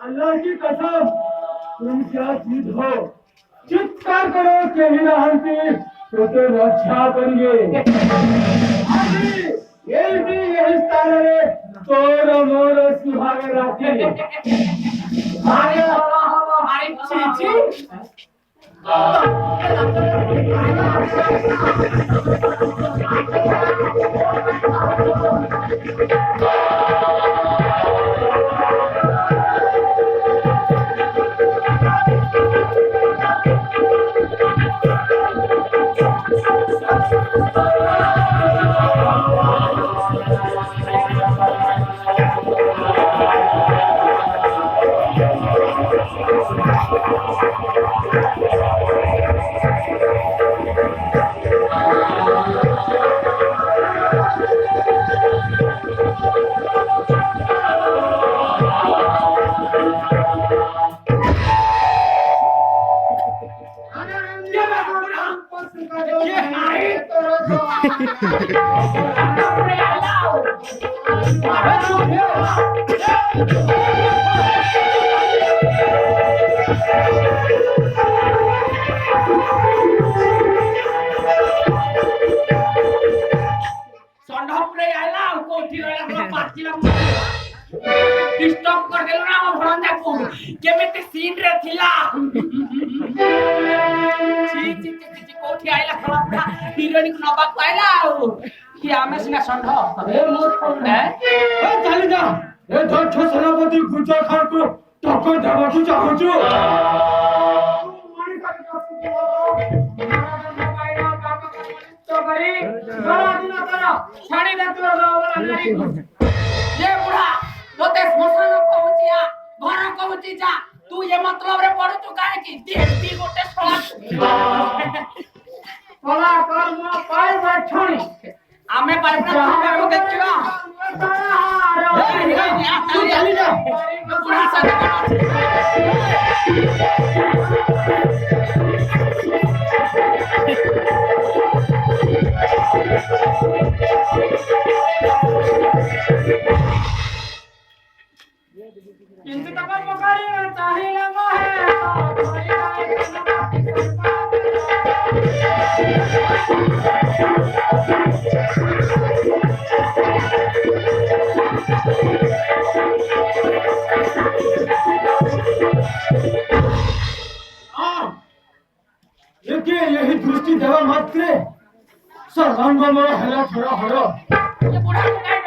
अल्लाह की कसम तुम क्या जीत हो चित्कार करो केही नाहंती तोते रक्षा करिए यही स्थान तोर मोर सुहागे राखी अरे छी डिस्टर्ब कर देलो ना हम भरंजा को केमिति सीन रे थिला छी छी छी कोठी आइला खराबा हीरोइन को नबा पाइला कि आमे सिना संढ ए मोर फोन है ए चली जा ए दक्ष सेनापति गुज्जा खान को टक्कर देबाकू चाहू छु तो गरी बड़ा दिन करो छाड़ी दे तोर वाला नारी को ये बुढ़ा तोते स्मशान पहुंचिया घर पहुंची जा तू ये मतलब रे पड़ तू काहे की देती गोटे सोला कर मो पाई बैठणी आमे पाइपना को देखियो तू चली जा बुढ़ा सा किंतु तक मकारी चाहिए मोहे देखिए यही दृष्टि देवा मात्र सर्वांग में हेला थोड़ा हरो ये बुढ़ा को